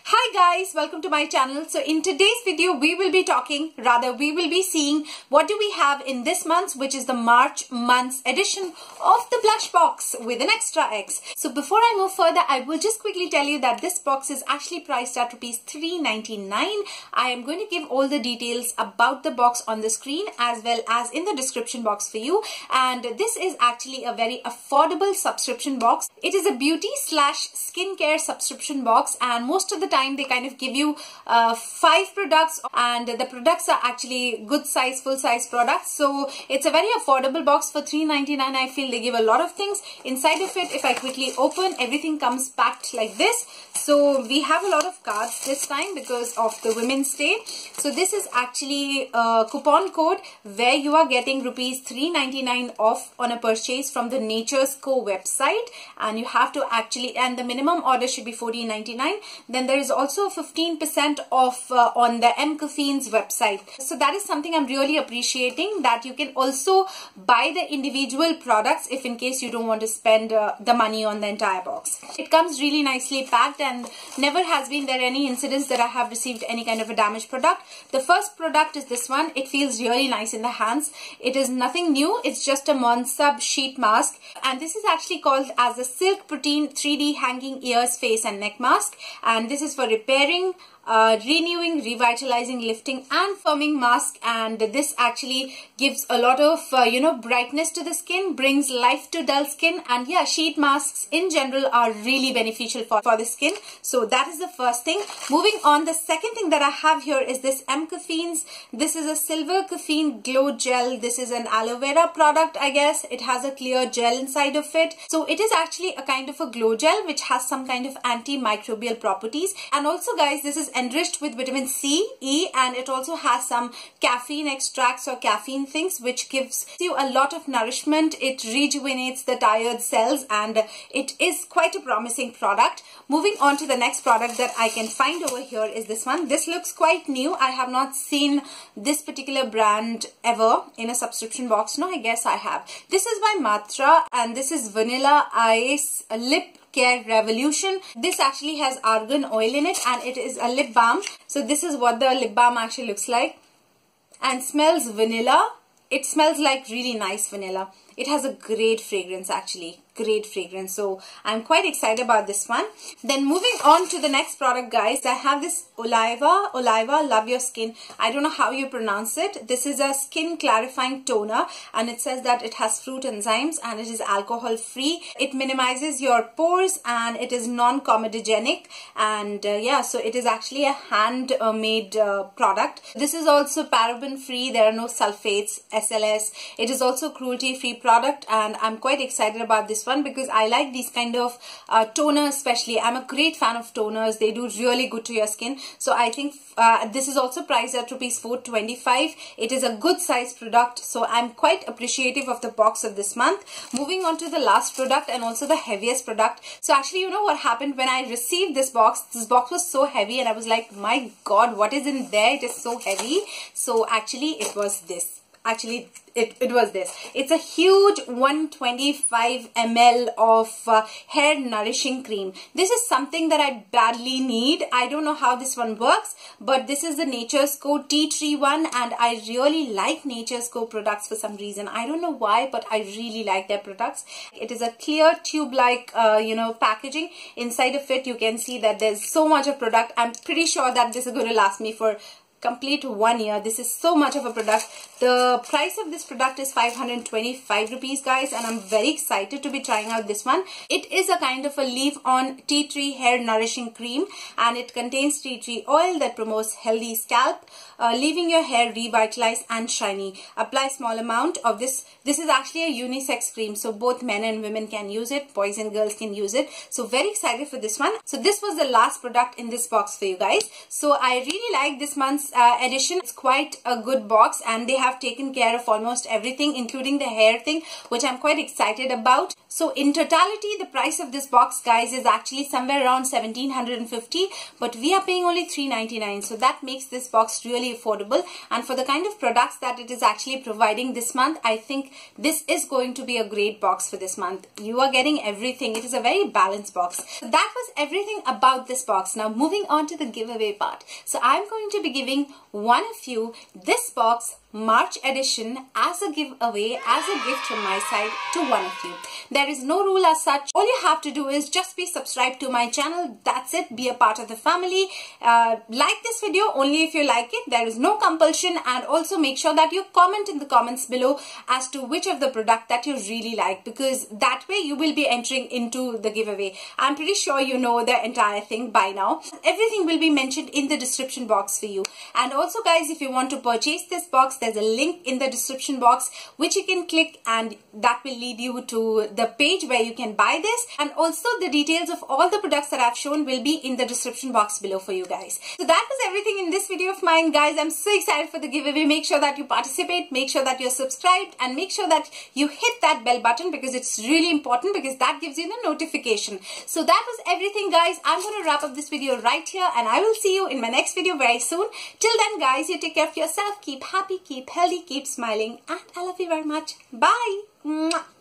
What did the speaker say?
Hi guys, welcome to my channel. So in today's video we will be seeing what do we have in this month, which is the March month's edition of the Blush Box with an extra X. So before I move further, I will just quickly tell you that this box is actually priced at rupees 399. I am going to give all the details about the box on the screen as well as in the description box for you. And this is actually a very affordable subscription box. It is a beauty / skincare subscription box, and most of the time they kind of give you 5 products, and the products are actually good size, full size products. So it's a very affordable box for 399. I feel they give a lot of things inside of it. If I quickly open, everything comes packed like this. So we have a lot of cards this time because of the Women's Day. So this is actually a coupon code where you are getting rupees 399 off on a purchase from the Nature's Co website, and you have to actually, and the minimum order should be $14.99. Then there is also 15% off on the Caffeine's website. So that is something I'm really appreciating, that you can also buy the individual products if in case you don't want to spend the money on the entire box. It comes really nicely packed, and never has been there any incidents that I have received any kind of a damaged product. The first product is this one. It feels really nice in the hands. It is nothing new. It's just a Months sheet mask, and this is actually called as a Silk Protein 3D Hanging Ears, Face and Neck Mask, and this is for repairing, renewing, revitalizing, lifting and firming mask. And this actually gives a lot of brightness to the skin, brings life to dull skin. And yeah, sheet masks in general are really beneficial for the skin. So that is the first thing. Moving on, the second thing that I have here is this Caffeine's. This is a Silver Caffeine Glow Gel. This is an aloe vera product, I guess. It has a clear gel inside of it. So it is actually a kind of a glow gel which has some kind of antimicrobial properties. And also guys, this is enriched with vitamin C, E, and it also has some caffeine extracts or caffeine things which gives you a lot of nourishment. It rejuvenates the tired cells, and it is quite a promising product. Moving on to the next product that I can find over here is this one. This looks quite new. I have not seen this particular brand ever in a subscription box. No, I guess I have. This is by Matra, and this is Vanilla Ice Lip Care Revolution. This actually has argan oil in it, and it is a lip balm. So this is what the lip balm actually looks like, and smells vanilla. It smells like really nice vanilla. It has a great fragrance, actually. Great fragrance. So I'm quite excited about this one. Then moving on to the next product, guys, I have this Oliva Love Your Skin. I don't know how you pronounce it. This is a skin clarifying toner, and it says that it has fruit enzymes and it is alcohol free. It minimizes your pores and it is non-comedogenic, and yeah, so it is actually a handmade product. This is also paraben free. There are no sulfates, SLS. It is also cruelty free product, and I'm quite excited about this one because I like these kind of toners especially. I'm a great fan of toners. They do really good to your skin. So I think this is also priced at rupees 425. It is a good size product, so I'm quite appreciative of the box of this month. Moving on to the last product and also the heaviest product. So actually, you know what happened when I received this box? This box was so heavy and I was like, my god, what is in there? It is so heavy. So actually it was this. Actually, it was this. It's a huge 125 ml of hair nourishing cream. This is something that I badly need. I don't know how this one works, but this is the Nature's Co Tea Tree one, and I really like Nature's Co products for some reason. I don't know why, but I really like their products. It is a clear tube-like, packaging. Inside of it, you can see that there's so much of product. I'm pretty sure that this is going to last me for complete 1 year. This is so much of a product. The price of this product is 525 rupees, guys, and I'm very excited to be trying out this one. It is a kind of a leave-on tea tree hair nourishing cream, and it contains tea tree oil that promotes healthy scalp, leaving your hair revitalized and shiny. Apply small amount of this. This is actually a unisex cream, so both men and women can use it. Boys and girls can use it. So very excited for this one. So this was the last product in this box for you guys. So I really like this month's edition. It's quite a good box and they have taken care of almost everything, including the hair thing, which I'm quite excited about. So in totality, the price of this box, guys, is actually somewhere around 1750, but we are paying only 399. So that makes this box really affordable, and for the kind of products that it is actually providing this month, I think this is going to be a great box for this month. You are getting everything. It is a very balanced box. So that was everything about this box. Now moving on to the giveaway part. So I'm going to be giving one of you this box March edition as a giveaway, as a gift from my side to one of you. There is no rule as such. All you have to do is just be subscribed to my channel. That's it. Be a part of the family. Like this video only if you like it. There is no compulsion, and also make sure that you comment in the comments below as to which of the product that you really like, because that way you will be entering into the giveaway. I'm pretty sure you know the entire thing by now. Everything will be mentioned in the description box for you. And also, guys, if you want to purchase this box, there's a link in the description box which you can click, and that will lead you to the page where you can buy this. And also the details of all the products that I've shown will be in the description box below for you guys. So that was everything in this video of mine, guys. I'm so excited for the giveaway. Make sure that you participate, make sure that you're subscribed, and make sure that you hit that bell button, because it's really important, because that gives you the notification. So that was everything, guys. I'm going to wrap up this video right here, and I will see you in my next video very soon. Till then, guys, you take care of yourself. Keep happy, keep healthy, keep smiling, and I love you very much. Bye. Mwah.